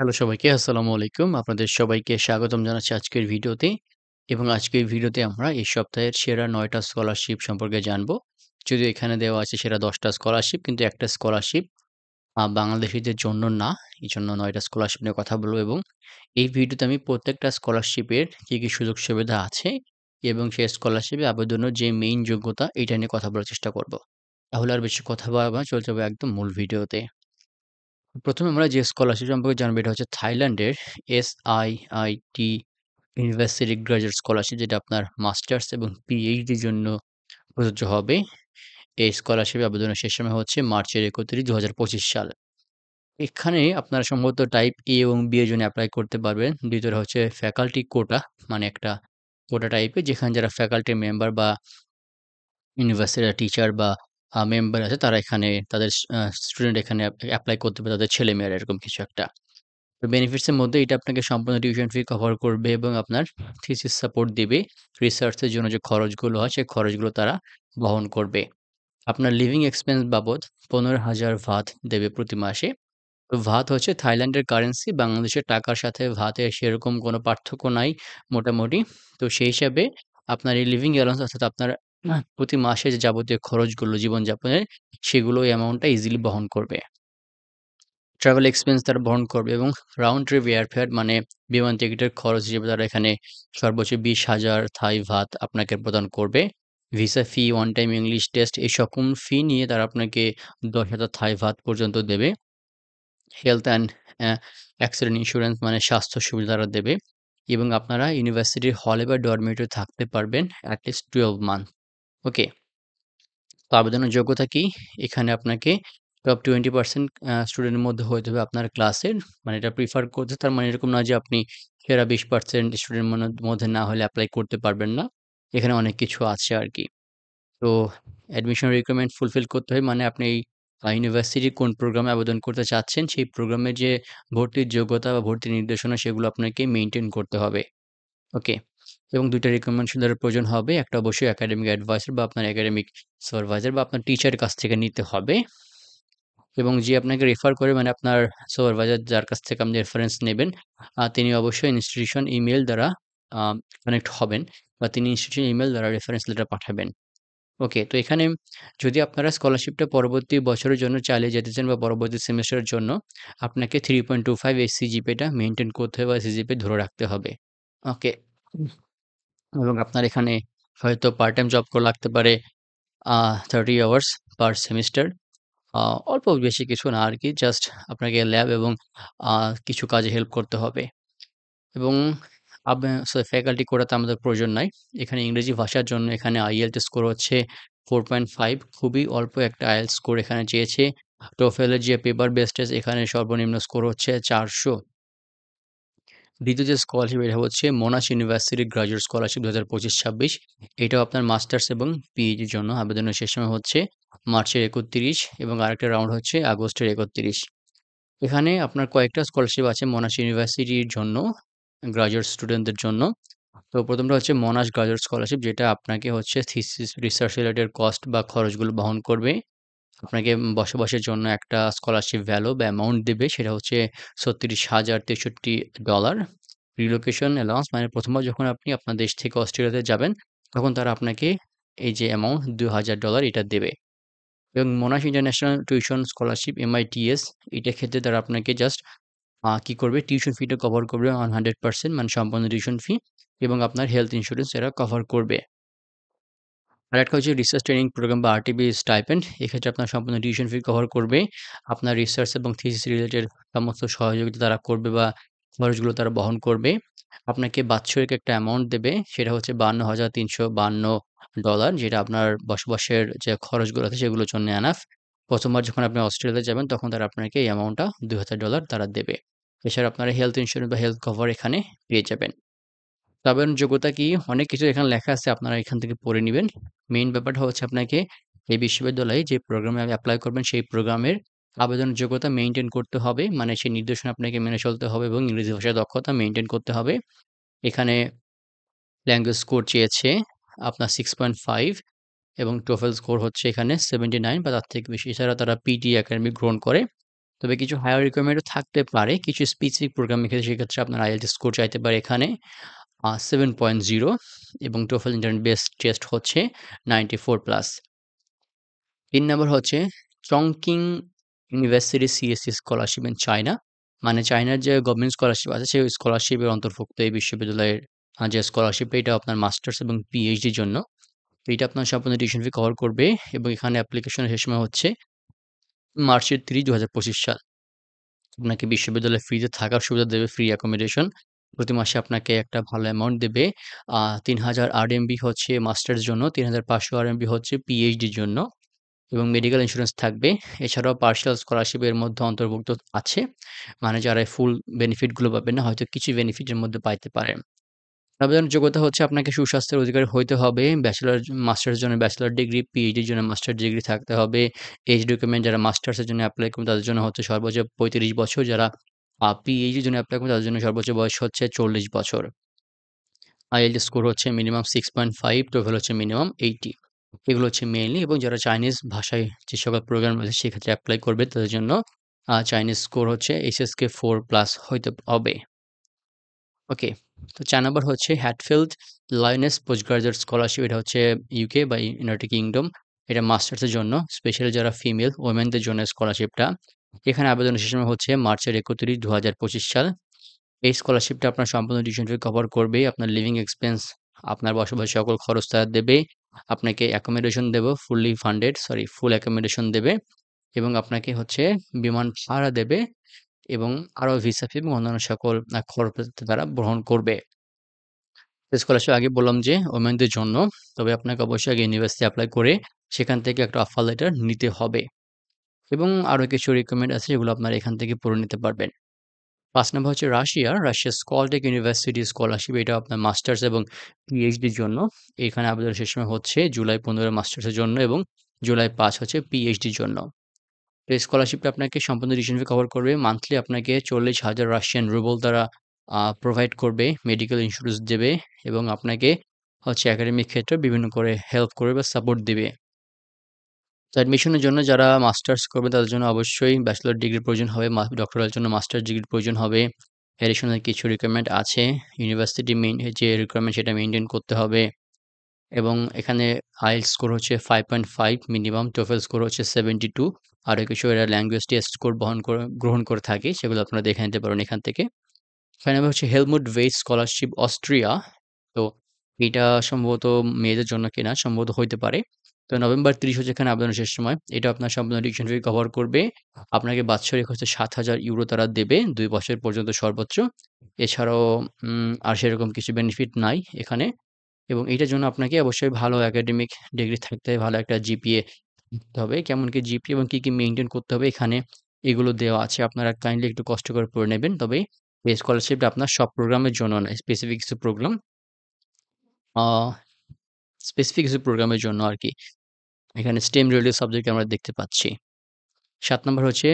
Hello সবাইকে, আসসালামু আলাইকুম। আপনাদের সবাইকে স্বাগতম জানাচ্ছি আজকের ভিডিওতে। এবং আজকের ভিডিওতে আমরা এই সপ্তাহের সেরা ৯ টা স্কলারশিপ সম্পর্কে জানবো। যদিও এখানে দেওয়া আছে সেরা ১০ টা স্কলারশিপ, কিন্তু একটা স্কলারশিপ বাংলাদেশীদের জন্য না। এজন্য ৯ টা স্কলারশিপ নিয়ে কথা বলবো এবং এই ভিডিওতে আমি প্রত্যেকটা স্কলারশিপের কি সুযোগ সুবিধা আছে এবং সেই স্কলারশিপে আবেদনের যে মেইন যোগ্যতা, এটা নিয়ে কথা বলার চেষ্টা করব। তাহলে আর বেশি কথা বাড়াবো না, চলে যাবো একদম মূল ভিডিওতে। ১ম এ আমরা যে স্কলারশিপ সম্পর্কে জানবো এটা হচ্ছে থাইল্যান্ডের SIIT ইউনিভার্সিটি গ্র্যাজুয়েট স্কলারশিপ, যেটা আপনার মাস্টার্স এবং পিএইচডির জন্য প্রযোজ্য হবে। এই স্কলারশিপে আবেদনের শেষ সময় হচ্ছে মার্চের ৩১, ২০২৫ সাল। এখানে আপনারা সম্ভবত টাইপ এ এবং বি এর জন্য এপ্লাই করতে পারবেন। দ্বিতীয়টা হচ্ছে ফ্যাকাল্টি কোটা, মানে একটা কোটা টাইপের, যেখানে যারা ফ্যাকাল্টি মেম্বার বা ইউনিভার্সিটির টিচার বা মেম্বার আছে, তারা এখানে তাদের স্টুডেন্ট এখানে এপ্লাই করতে পারে, তাদের ছেলেমেয়েরা, এরকম কিছু একটা। তো বেনিফিটস এর মধ্যে এটা আপনাকে সম্পূর্ণ টিউশন ফি কভার করবে এবং আপনার থিসিস সাপোর্ট দিবে। রিসার্চ এর জন্য যে খরচগুলো হয়, সেই খরচগুলো তারা বহন করবে। আপনার লিভিং এক্সপেন্স বাবদ ১৫,০০০ ভাত দেবে প্রতি মাসে। তো ভাত হচ্ছে থাইল্যান্ডের কারেন্সি। বাংলাদেশের টাকার সাথে ভাতের সেরকম কোনো পার্থক্য নাই মোটামুটি। তো সেই হিসাবে আপনার এই লিভিং অ্যালাউন্স, অর্থাৎ আপনার প্রতি মাসে যে যাবতীয় খরচগুলো জীবনযাপনের, সেগুলো এই অ্যামাউন্টটা ইজিলি বহন করবে। ট্রাভেল এক্সপেন্স তারা বহন করবে এবং রাউন্ড ট্রিপ এয়ারফেয়ার, মানে বিমান টিকিটের খরচ হিসেবে তারা এখানে সর্বোচ্চ ২০,০০০ থাই ভাত আপনাকে প্রদান করবে। ভিসা ফি, ওয়ান টাইম ইংলিশ টেস্ট, এই সকল ফি নিয়ে তারা আপনাকে ১০,০০০ থাই ভাত পর্যন্ত দেবে। হেলথ অ্যান্ড অ্যাক্সিডেন্ট ইন্স্যুরেন্স, মানে স্বাস্থ্য সুবিধা তারা দেবে এবং আপনারা ইউনিভার্সিটির হলে বা ডরমিটরি থাকতে পারবেন এট লিস্ট 12 মান্থ। ওকে। তো আবেদনের যোগ্যতা কি? এখানে আপনাকে টপ 20% স্টুডেন্টের মধ্যে হইতে হবে আপনার ক্লাসের। মানে এটা প্রিফার করছে, তার মানে এরকম না যে আপনি সেরা 20% স্টুডেন্ট মধ্যে না হলে এপ্লাই করতে পারবেন না। এখানে অনেক কিছু আছে আরকি। তো অ্যাডমিশন রিকোয়ারমেন্ট ফুলফিল করতে হয়, মানে আপনি এই ইউনিভার্সিটির কোন প্রোগ্রামে আবেদন করতে চাচ্ছেন, সেই প্রোগ্রামের যে ভর্তির যোগ্যতা বা ভর্তির নির্দেশনা, সেগুলো আপনাকে মেইনটেইন করতে হবে। ওকে। এবং ২ টা রিকমেন্ডেশনের প্রয়োজন হবে। একটা অবশ্যই একাডেমিক অ্যাডভাইসর বা আপনার একাডেমিক সুপারভাইজার বা আপনার টিচারের কাছ থেকে নিতে হবে। এবং যে আপনাকে রেফার করে, মানে আপনার সুপারভাইজার যার কাছ থেকে আপনি রেফারেন্স নেবেন, তিনি অবশ্যই ইনস্টিটিউশন ইমেইল দ্বারা আ কানেক্ট হবেন বা তিনি ইনস্টিটিউশন ইমেইল দ্বারা রেফারেন্স লেটার পাঠাবেন। ওকে। তো এখানে যদি আপনারা স্কলারশিপটা পরবর্তী বছরের জন্য চালিয়ে যেতে চান বা পরবর্তী সেমেস্টারের জন্য, আপনাকে 3.25 এই সিজিপিএটা মেইনটেইন করতে হবে বা সিজিপিএ ধরে রাখতে হবে। ওকে। এবং আপনার এখানে হয়তো পার্ট টাইম জব করা লাগতে পারে, আ 30 আওয়ার্স পার সেমিস্টার। আ অল্প বেশি কিছু না আরকি। জাস্ট আপনাকে ল্যাব এবং আ কিছু কাজে হেল্প করতে হবে। এবং ফ্যাকাল্টি কোটাতে আমাদের প্রয়োজন নাই। এখানে ইংরেজি ভাষার জন্য এখানে IELTS স্কোর হচ্ছে 4.5, খুবই অল্প একটা IELTS স্কোর এখানে চেয়েছে। TOEFL এর যে পেপার বেস টেস্ট, এখানে সর্বনিম্ন স্কোর হচ্ছে ৪০০। দ্বিতীয় যে স্কলারশিপ, এটা হচ্ছে মোনাশ ইউনিভার্সিটি গ্র্যাজুয়েট স্কলারশিপ ২০২৫-২৬। এটাও আপনার মাস্টার্স এবং পিএইচডির জন্য। আবেদনের শেষ সময় হচ্ছে মার্চের ৩১ এবং আরেকটা রাউন্ড হচ্ছে আগস্টের ৩১। এখানে আপনার কয়েকটা স্কলারশিপ আছে মোনাশ ইউনিভার্সিটির জন্য, গ্র্যাজুয়েট স্টুডেন্টদের জন্য। তো ১ম টা হচ্ছে মোনাশ গ্র্যাজুয়েট স্কলারশিপ, যেটা আপনাকে হচ্ছে থিসিস রিসার্চ রিলেটেড কস্ট বা খরচগুলো বহন করবে। আপনাকে বসবাসের জন্য একটা স্কলারশিপ ভ্যালু বা অ্যামাউন্ট দেবে, সেটা হচ্ছে $৩৬,০৬৩। রিলোকেশন অ্যালাউন্স, মানে ১ম বার যখন আপনি আপনার দেশ থেকে অস্ট্রেলিয়াতে যাবেন, তখন তারা আপনাকে এই যে অ্যামাউন্ট $২,০০০ এটা দেবে। এবং মোনাশ ইন্টারন্যাশনাল টিউশন স্কলারশিপ MITS, এটার ক্ষেত্রে তারা আপনাকে জাস্ট কি করবে, টিউশন ফিটা কভার করবে 100%, মানে সম্পূর্ণ টিউশন ফি এবং আপনার হেলথ ইন্সুরেন্স এরা কভার করবে। আরেকটা হচ্ছে রিসার্চ ট্রেনিং প্রোগ্রাম বা RTP স্টাইপেন্ড। এক্ষেত্রে আপনার সম্পূর্ণ টিউশন ফি কভার করবে। আপনার রিসার্চ এবং থিসিস রিলেটেড সমস্ত সহযোগিতা তারা করবে বা খরচগুলো তারা বহন করবে। আপনাকে বাৎসরিক একটা অ্যামাউন্ট দেবে, সেটা হচ্ছে $৫২,৩৫২, যেটা আপনার বসবাসের যে খরচগুলো আছে সেগুলোর জন্য এনাফ। ১ম বার যখন আপনি অস্ট্রেলিয়াতে যাবেন, তখন তারা আপনাকে এই অ্যামাউন্টটা $২,০০০ তারা দেবে। এছাড়া আপনারা হেলথ ইন্সুরেন্স বা হেলথ কভার এখানে পেয়ে যাবেন। তো আবেদন যোগ্যতা কি? অনেক কিছু এখানে লেখা আছে, আপনারা এখান থেকে পড়ে নিবেন। মেইন ব্যাপারটা হচ্ছে আপনাকে এই বিশ্ববিদ্যালয়ে যে প্রোগ্রামে এপ্লাই করবেন, সেই প্রোগ্রামের আবেদনের যোগ্যতা মেইনটেইন করতে হবে। মানে সেই নির্দেশনা আপনাকে মেনে চলতে হবে এবং ইংরেজি ভাষায় দক্ষতা মেইনটেইন করতে হবে। এখানে ল্যাঙ্গুয়েজ স্কোর চেয়েছে আপনার 6.5 এবং TOEFL স্কোর হচ্ছে এখানে 79 বা তার থেকে বেশি। এছাড়া তারা পিটি একাডেমিক গ্রহণ করে। তো তবে কিছু হায়ার রিকোয়ারমেন্টও থাকতে পারে। কিছু স্পেসিফিক প্রোগ্রামের ক্ষেত্রে সেক্ষেত্রে আপনার IELTS স্কোর চাইতে পারে এখানে 7.0 এবং TOEFL ইন্টারনেট বেসড টেস্ট হচ্ছে 94+। ৩ নাম্বার হচ্ছে Chongqing university CSE scholarship in China. মানে চায়নার যে গভর্নমেন্ট স্কলারশিপ আছে সেই স্কলারশিপের অন্তর্ভুক্ত এই বিশ্ববিদ্যালয়ের যে স্কলারশিপটা এটা আপনার মাস্টার্স এবং PhDর জন্য। তো এটা আপনার সম্পূর্ণ টিউশন ফি কভার করবে এবং এখানে অ্যাপ্লিকেশনের শেষ সময় হচ্ছে মার্চের ৩০, ২০২৫ সাল। আপনাকে বিশ্ববিদ্যালয়ে ফ্রিতে থাকার সুবিধা দেবে, ফ্রি অ্যাকোমোডেশন। প্রতি মাসে আপনাকে একটা ভালো অ্যামাউন্ট দেবে। ৩,০০০ RMB হচ্ছে মাস্টার্স জন্য, ৩,৫০০ RMB হচ্ছে PhDর জন্য এবং মেডিকেল ইন্সুরেন্স থাকবে। এছাড়াও পার্সিয়াল স্কলারশিপ এর মধ্যে অন্তর্ভুক্ত আছে। মানে যারা ফুল বেনিফিট গুলো পাবেন না, হয়তো কিছু বেনিফিট এর মধ্যে পাইতে পারেন। আবেদনের যোগ্যতা হচ্ছে আপনাকে সুস্বাস্থ্যের অধিকারী হইতে হবে। ব্যাচেলর মাস্টার্সের জন্য ব্যাচেলর ডিগ্রি, পিএইচডির জন্য মাস্টার্স ডিগ্রি থাকতে হবে। এজ ডকুমেন্ট যারা মাস্টার্সের জন্য এপ্লাই করবেন তাদের জন্য হচ্ছে সর্বোচ্চ ৩৫ বছর। যারা পিএইচডির জন্য এপ্লাই করবেন তাদের জন্য সর্বোচ্চ বয়স হচ্ছে ৪০ বছর। IELTS স্কোর হচ্ছে মিনিমাম 6.5, TOEFL হচ্ছে মিনিমাম 80। এগুলো হচ্ছে মেইনলি এবং যারা চাইনিজ ভাষায় যে সকল প্রোগ্রাম রয়েছে সেক্ষেত্রে এপ্লাই করবে তাদের জন্য চাইনিজ স্কোর হচ্ছে HSK 4+ হইতে হবে। ওকে। তো ৪ নাম্বার হচ্ছে Hatfield lioness post graduate scholarship. এটা হচ্ছে ইউকে বা ইউনাইটেড কিংডম। এটা মাস্টার্সের জন্য স্পেশালি যারা ফিমেল ওমেনদের জন্য স্কলারশিপটা। এখানে আবেদনের শেষ সময় হচ্ছে মার্চের ৩১, ২০২৫ সাল। এই স্কলারশিপটা আপনার সম্পূর্ণ টিউশন ফি কভার করবে। আপনার লিভিং এক্সপেন্স, আপনার বসবাসের সকল খরচ তারা দেবে। আপনাকে অ্যাকোমোডেশন দেবে, ফুল অ্যাকোমোডেশন দেবে এবং আপনাকে হচ্ছে বিমান ভাড়া দেবে এবং আরও ভিসা ফি এবং অন্যান্য সকল খরচ তারা বহন করবে। স্কলারশিপ আগে বললাম যে ওমেনদের জন্য। তবে আপনাকে অবশ্যই আগে ইউনিভার্সিটি এপ্লাই করে সেখান থেকে একটা অফার লেটার নিতে হবে এবং আরও কিছু রিকোয়ারমেন্ট আছে যেগুলো আপনারা এখান থেকে পড়ে নিতে পারবেন। ৫ নাম্বার হচ্ছে রাশিয়ার স্কলটেক ইউনিভার্সিটি স্কলারশিপ। এটা আপনার মাস্টার্স এবং পিএইচডির জন্য। এখানে আবেদনের শেষ সময় হচ্ছে জুলাই ১৫ মাস্টার্সের জন্য এবং জুলাই ৫ হচ্ছে পিএইচডির জন্য। তো এই স্কলারশিপটা আপনাকে সম্পূর্ণ টিউশন ফি কভার করবে। মান্থলি আপনাকে ৪০,০০০ রাশিয়ান রুবল তারা প্রোভাইড করবে। মেডিকেল ইন্সুরেন্স দেবে এবং আপনাকে হচ্ছে একাডেমিক ক্ষেত্রে বিভিন্ন করে হেল্প করবে বা সাপোর্ট দিবে। তো অ্যাডমিশনের জন্য যারা মাস্টার্স করবে তাদের জন্য অবশ্যই ব্যাচেলর ডিগ্রির প্রয়োজন হবে। ডক্টরাল জন্য মাস্টার্স ডিগ্রির প্রয়োজন হবে। অ্যাডিশনাল কিছু রিকোয়ারমেন্ট আছে। ইউনিভার্সিটি যে রিকোয়ারমেন্ট সেটা মেইনটেইন করতে হবে এবং এখানে IELTS স্কোর হচ্ছে 5.5 মিনিমাম, TOEFL স্কোর হচ্ছে 72। আরও কিছু এরা ল্যাঙ্গুয়েজ টেস্ট স্কোর গ্রহণ করে থাকে। সেগুলো আপনারা দেখে নিতে পারেন এখান থেকে। ৬ নাম্বার হচ্ছে হেলমুট ওয়েইস স্কলারশিপ অস্ট্রিয়া। তো এটা সম্ভবত মেয়েদের জন্য কিনা সম্ভবত হইতে পারে। তো নভেম্বর ৩০ হচ্ছে এখানে আবেদনের শেষ সময়। এটা আপনার সম্পূর্ণ টিউশন ফি কভার করবে। আপনাকে বাৎসরিক হচ্ছে ৭,০০০ ইউরো তারা দেবে ২ বছর পর্যন্ত সর্বোচ্চ। এছাড়াও আর সেরকম কিছু বেনিফিট নাই এখানে এবং এটার জন্য আপনাকে অবশ্যই ভালো একাডেমিক ডিগ্রি থাকতে হবে, ভালো একটা জিপিএ থাকতে হবে। কেমন কি জিপিএ এবং কি মেইনটেইন করতে হবে এখানে এগুলো দেওয়া আছে। আপনারা কাইন্ডলি একটু কষ্ট করে পড়ে নেবেন। তবে এই স্কলারশিপটা আপনার সব প্রোগ্রামের জন্য নয়। আ স্পেসিফিক কিছু প্রোগ্রামের জন্য আরকি। এখানে STEM রিলেটেড সাবজেক্ট আমরা দেখতে পাচ্ছি। ৭ নাম্বার হচ্ছে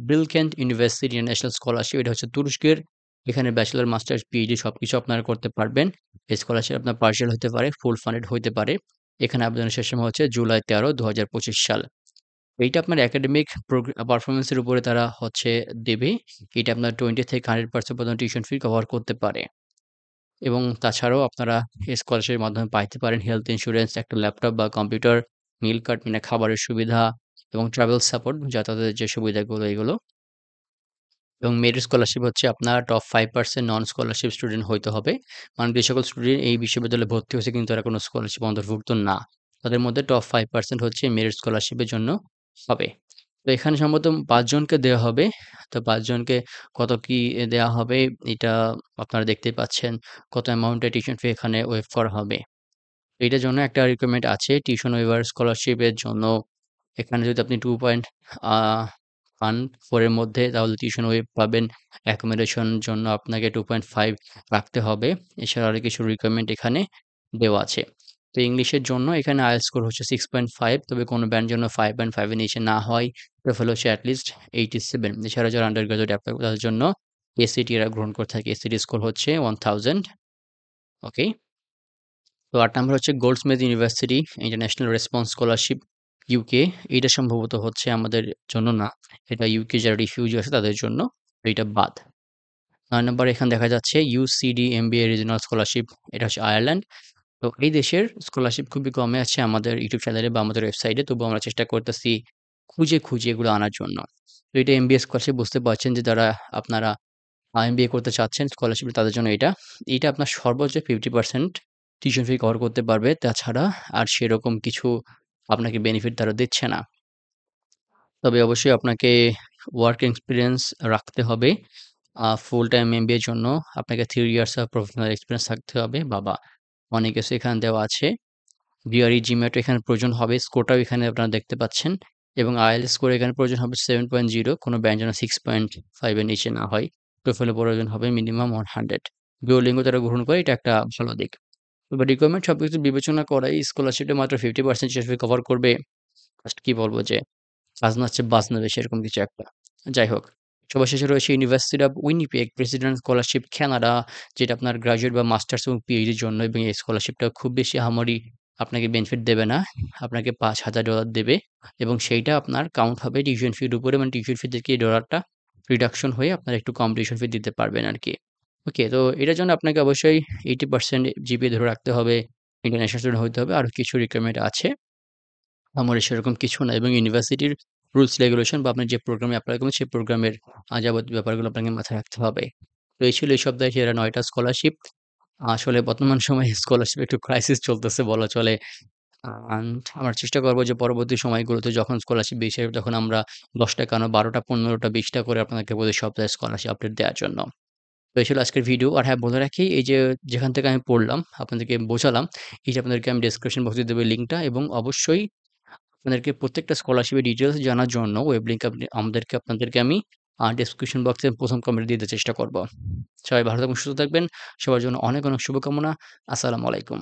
বিলকেন্ট ইউনিভার্সিটি ইন্টারন্যাশনাল স্কলারশিপ। এটা হচ্ছে তুরস্কের। এখানে ব্যাচেলর, মাস্টার্স, পিএইচডি সবকিছু আপনারা করতে পারবেন। এই স্কলারশিপ আপনার পার্সিয়াল হতে পারে, ফুল ফান্ডেড হইতে পারে। এখানে আবেদনের শেষ সময় হচ্ছে জুলাই ১৩, ২০২৫ সাল। এইটা আপনার একাডেমিক পারফরম্যান্স এর উপরে তারা হচ্ছে দেবে। এটা আপনার 20 থেকে 100% পর্যন্ত টিউশন ফি কভার করতে পারে। এবং তাছাড়াও আপনারা এই স্কলারশিপের মাধ্যমে পাইতে পারেন হেলথ ইন্সুরেন্স, একটা ল্যাপটপ বা কম্পিউটার, মিল কার্ড মানে খাবারের সুবিধা এবং ট্রাভেল সাপোর্ট যাতায়াতের যে সুবিধাগুলো এগুলো। এবং মেরিট স্কলারশিপ হচ্ছে আপনার টপ 5% নন স্কলারশিপ স্টুডেন্ট হইতে হবে। মানে যে সকল স্টুডেন্ট এই বিশ্ববিদ্যালয়ে ভর্তি হয়েছে কিন্তু তারা কোনো স্কলারশিপ অন্তর্ভুক্ত না। তাদের মধ্যে টপ 5% হচ্ছে মেরিট স্কলারশিপের জন্য হবে। তো এখানে সম্ভবত ৫ জনকে দেওয়া হবে। তো ৫ জনকে কত কি দেওয়া হবে এটা আপনারা দেখতেই পাচ্ছেন। কত অ্যামাউন্টের টিউশন ফি এখানে ওয়েভ করা হবে। তো এটার জন্য একটা রিকোয়ারমেন্ট আছে টিউশন ওয়েভার স্কলারশিপের জন্য এখানে যদি আপনি 2 পয়েন্ট আ 1 4 এর মধ্যে তাহলে টিউশন ওয়েভ পাবেন। অ্যাকোমোডেশন জন্য আপনাকে 2.5 রাখতে হবে। এছাড়া আরো কিছু রিকোয়ারমেন্ট এখানে দেওয়া আছে। তো ইংলিশের জন্য এখানে IELTS স্কোর হচ্ছে 6.5, তবে কোনো ব্যান্ড জন্য 5.5 এর নিচে না হয়। TOEFL হচ্ছে এট লিস্ট 87। এছাড়া যারা আন্ডার গ্র্যাজুয়েট এপ্লাই করে তাদের জন্য ACT এরা গ্রহণ করে থাকে। ACT স্কোর হচ্ছে 1000। ওকে। তো ৮ নাম্বার হচ্ছে Goldsmith university international response scholarship. UK. এইটা সম্ভবত হচ্ছে আমাদের জন্য না। এটা ইউকে যারা রিফিউজি আছে তাদের জন্য। এইটা বাদ। ৯ নম্বরে এখানে দেখা যাচ্ছে ইউসিডি এমবিএ রিজিওনাল স্কলারশিপ। এটা হচ্ছে আয়ারল্যান্ড। তো এই দেশের স্কলারশিপ খুবই কমে আছে আমাদের ইউটিউব চ্যানেলে বা আমাদের ওয়েবসাইটে। তবুও আমরা চেষ্টা করতেছি খুঁজে এগুলো আনার জন্য। তো এটা এমবিএ স্কলারশিপ বুঝতে পারছেন যে যারা আপনারা এমবিএ করতে চাচ্ছেন স্কলারশিপ তাদের জন্য এটা। এটা আপনার সর্বোচ্চ 50% টিউশন ফি কভার করতে পারবে। তাছাড়া আর সেরকম কিছু আপনাকে বেনিফিট তারা দিচ্ছে না। তবে অবশ্যই আপনাকে ওয়ার্ক এক্সপেরিয়েন্স রাখতে হবে। ফুল টাইম এমবিএর জন্য আপনাকে 3 ইয়ার্স অফ প্রফেশনাল এক্সপেরিয়েন্স থাকতে হবে। অনেক কিছু এখানে দেওয়া আছে। জিআরই, জিম্যাট এখানে প্রয়োজন হবে। স্কোরটাও এখানে আপনারা দেখতে পাচ্ছেন এবং আইএলটিএস স্কোর এখানে প্রয়োজন হবে 7.0, কোনো ব্যান্ড যেন 6.5 এর নিচে না হয়। টোফেল প্রয়োজন হবে মিনিমাম 100। ডুওলিঙ্গো যারা গ্রহণ করে এটা একটা ভালো দিক। তবে রিকোয়ারমেন্ট সবকিছু বিবেচনা করাই স্কলারশিপটা মাত্র 50% টিউশন ফি কভার করবে। জাস্ট কি বলব যে খাজনা হচ্ছে বাজনা দেশে এরকম কিছু একটা। যাই হোক, সবার শেষে রয়েছে university of Winnipeg president scholarship Canada, যেটা আপনার গ্র্যাজুয়েট বা মাস্টার্স এবং পিএইচডির জন্য এবং এই স্কলারশিপটা খুব বেশি আহামরি আপনাকে বেনিফিট দেবে না। আপনাকে $৫,০০০ দেবে এবং সেইটা আপনার কাউন্ট হবে টিউশন ফির উপরে, মানে টিউশন ফি থেকে এই ডলারটা রিডাকশন হয়ে আপনার একটু কম টিউশন ফি দিতে পারবেন আরকি। ওকে, তো এটার জন্য আপনাকে অবশ্যই 80% জিপিএ ধরে রাখতে হবে, ইন্টারন্যাশনাল স্টুডেন্ট হইতে হবে। আরও কিছু রিকোয়ারমেন্ট আছে। আমাদের সেরকম কিছু না এবং ইউনিভার্সিটির রুলস রেগুলেশন বা আপনি যে প্রোগ্রামে এপ্লাই করবেন সেই প্রোগ্রামের যাবতীয় ব্যাপারগুলো আপনাকে মাথায় রাখতে হবে। তো এই ছিল এই সপ্তাহে সেরা ৯ টা স্কলারশিপ। আসলে বর্তমান সময়ে স্কলারশিপ একটু ক্রাইসিস চলতেছে বলা চলে। আমরা চেষ্টা করব যে পরবর্তী সময়গুলোতে যখন স্কলারশিপ বেশি আসবে তখন আমরা ১০ টা কেন ১২ টা ১৫ টা ২০ টা করে আপনাদেরকে প্রতি সপ্তাহে স্কলারশিপ আপডেট দেওয়ার জন্য। তো এই ছিল আজকের ভিডিও। আর হ্যাঁ, বলে রাখি এই যে যেখান থেকে আমি পড়লাম, আপনাদেরকে বোঝালাম, এই যে আপনাদেরকে আমি ডেসক্রিপশন বক্সে দেব লিঙ্কটা এবং অবশ্যই আপনাদেরকে প্রত্যেকটা স্কলারশিপের ডিটেইলস জানার জন্য ওয়েব লিংক আপনাদেরকে আমি ডেসক্রিপশন বক্সে ১ম কমেন্টে দিয়ে দেওয়ার চেষ্টা করব। সবাই ভালো থাকবেন, সুস্থ থাকবেন। সবার জন্য অনেক শুভকামনা। আসসালামু আলাইকুম।